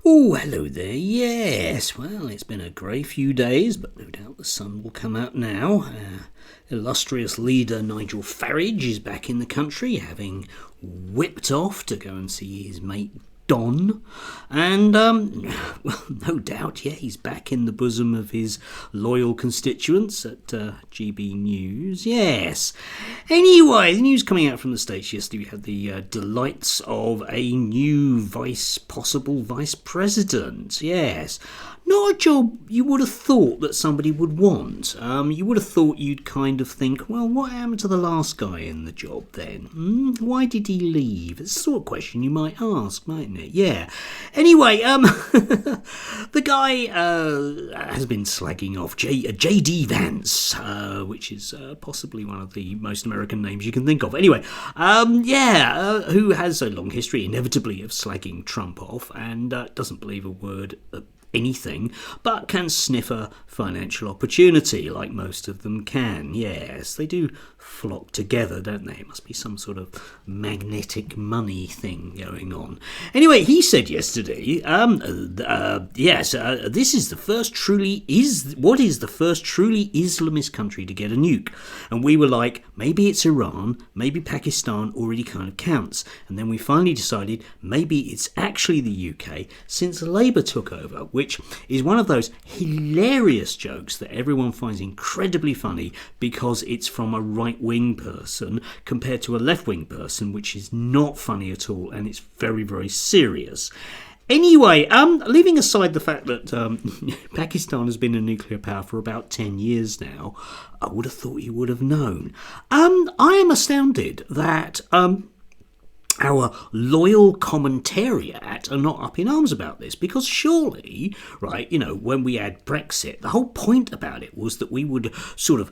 Oh, hello there. Yes, well, it's been a grey few days, but no doubt the sun will come out now. Illustrious leader Nigel Farage is back in the country, having whipped off to go and see his mate Don. And, well, no doubt, yeah, he's back in the bosom of his loyal constituents at GB News. Yes. Anyway, the news coming out from the States yesterday, we had the delights of a new possible vice president. Yes. Not a job you would have thought that somebody would want. You would have thought you'd kind of think, well, what happened to the last guy in the job then? Why did he leave? It's the sort of question you might ask, mightn't it? Yeah. Anyway, the guy has been slagging off J.D. Vance, which is possibly one of the most American names you can think of. Anyway, who has a long history, inevitably, of slagging Trump off and doesn't believe a word anything, but can sniff a financial opportunity like most of them can. Yes, they do flock together, don't they? It must be some sort of magnetic money thing going on. Anyway, he said yesterday, this is the first truly Islamist country to get a nuke. And we were like, maybe it's Iran, maybe Pakistan already kind of counts. And then we finally decided maybe it's actually the UK, since Labour took over, which is one of those hilarious jokes that everyone finds incredibly funny because it's from a right-wing person compared to a left-wing person, which is not funny at all, and it's very, very serious. Anyway, leaving aside the fact that Pakistan has been a nuclear power for about 10 years now, I would have thought you would have known. I am astounded that our loyal commentariat are not up in arms about this, because surely, right, when we had Brexit, the whole point about it was that we would sort of,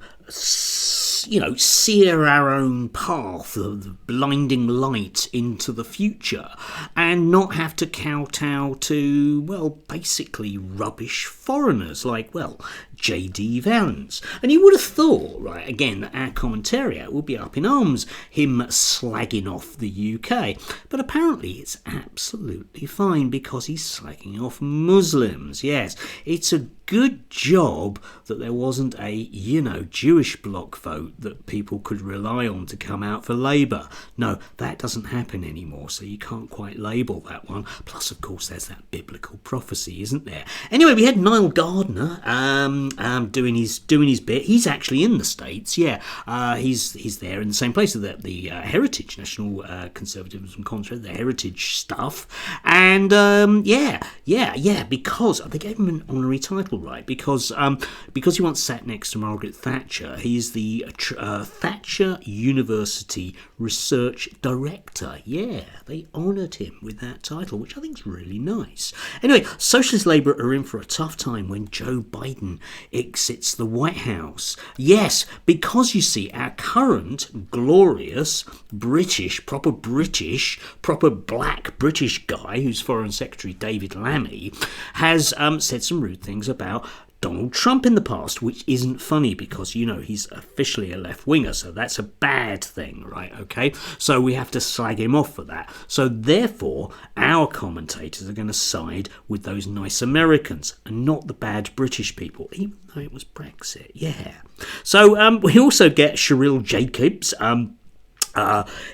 sear our own path of blinding light into the future and not have to kowtow to, well, basically rubbish foreigners like, well, J.D. Vance. And you would have thought, right, again, that our commentariat would be up in arms, him slagging off the UK. But apparently it's absolutely fine because he's slagging off Muslims. Yes, it's a good job that there wasn't a, Jewish bloc vote that people could rely on to come out for Labour. No, that doesn't happen anymore, so you can't quite label that one. Plus, of course, there's that biblical prophecy, isn't there? Anyway, we had Nile Gardiner doing his bit. He's actually in the States, yeah. He's there in the same place, the Heritage, National Conservatism Conference, the Heritage stuff. And, because they gave him an honorary title, right? Because he once sat next to Margaret Thatcher. He's the Thatcher University Research Director. Yeah, they honoured him with that title, which I think is really nice. Anyway, Socialist Labour are in for a tough time when Joe Biden exits the White House. Yes, because you see, our current glorious proper black British guy, who's Foreign Secretary David Lammy, has said some rude things about Donald Trump in the past, which isn't funny because, he's officially a left-winger, so that's a bad thing, right, okay? So we have to slag him off for that. So therefore, our commentators are going to side with those nice Americans and not the bad British people, even though it was Brexit, yeah. So we also get Cheryl Jacobs,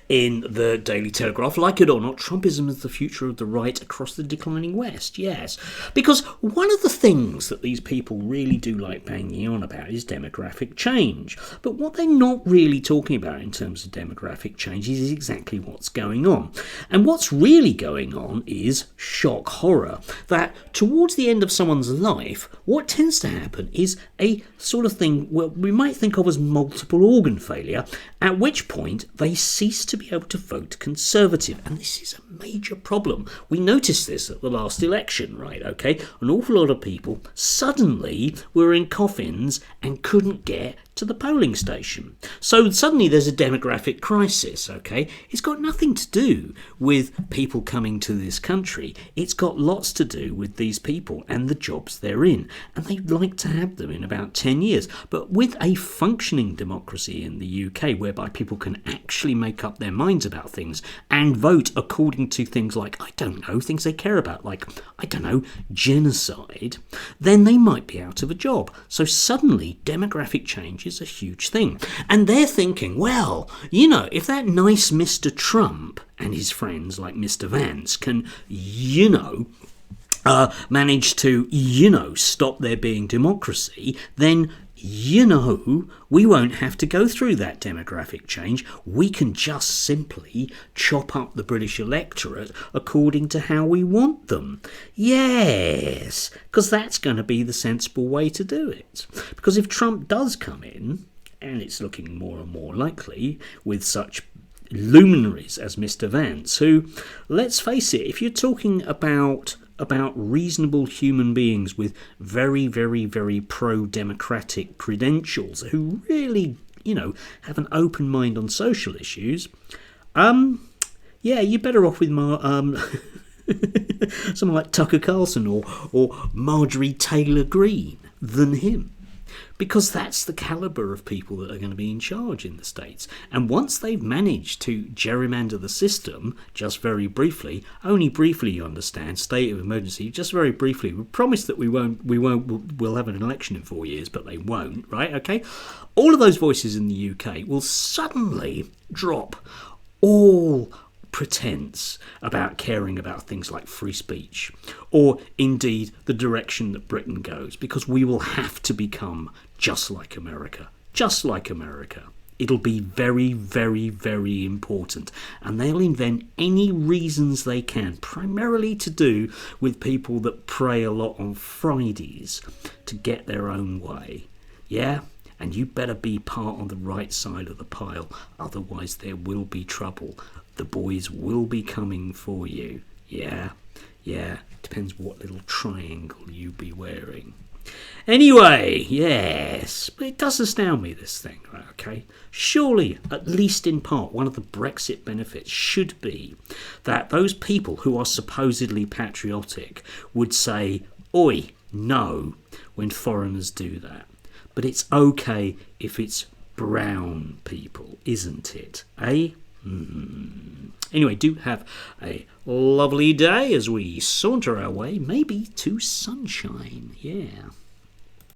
in the Daily Telegraph. Like it or not, Trumpism is the future of the right across the declining West, yes. Because one of the things that these people really do like banging on about is demographic change. But what they're not really talking about in terms of demographic change is exactly what's going on. And what's really going on is shock horror. That towards the end of someone's life, what tends to happen is a sort of thing we might think of as multiple organ failure, at which point they cease to be able to vote Conservative. And this is a major problem. We noticed this at the last election, right, okay? An awful lot of people suddenly were in coffins and couldn't get to the polling station. So suddenly there's a demographic crisis, okay? It's got nothing to do with people coming to this country. It's got lots to do with these people and the jobs they're in. And they'd like to have them in about 10 years. But with a functioning democracy in the UK, whereby people can actually make up their minds about things and vote according referring to things like, I don't know, things they care about, like, I don't know, genocide, then they might be out of a job. So suddenly demographic change is a huge thing. And they're thinking, well, you know, if that nice Mr. Trump and his friends like Mr. Vance can, you know, manage to, you know, stop there being democracy, then, you know, we won't have to go through that demographic change. We can just simply chop up the British electorate according to how we want them. Yes, because that's going to be the sensible way to do it. Because if Trump does come in, and it's looking more and more likely with such luminaries as Mr. Vance, who, let's face it, if you're talking about reasonable human beings with very, very, very pro-democratic credentials who really, you know, have an open mind on social issues, yeah, you're better off with someone like Tucker Carlson or Marjorie Taylor Greene than him. Because that's the calibre of people that are going to be in charge in the States. And once they've managed to gerrymander the system, just very briefly, only briefly, you understand, state of emergency, just very briefly, we promise that we'll have an election in 4 years, but they won't, right? Okay? All of those voices in the UK will suddenly drop all pretense about caring about things like free speech or indeed the direction that Britain goes, because we will have to become just like America. It'll be very, very, very important, and they'll invent any reasons they can, primarily to do with people that pray a lot on Fridays, to get their own way. Yeah? And you better be part on the right side of the pile, otherwise there will be trouble. The boys will be coming for you. Yeah, depends what little triangle you be wearing. Anyway, yes, but it does astound me, this thing, right, okay? Surely, at least in part, one of the Brexit benefits should be that those people who are supposedly patriotic would say, oi, no, when foreigners do that. But it's okay if it's brown people, isn't it, eh? Anyway, do have a lovely day as we saunter our way, maybe to sunshine. Yeah.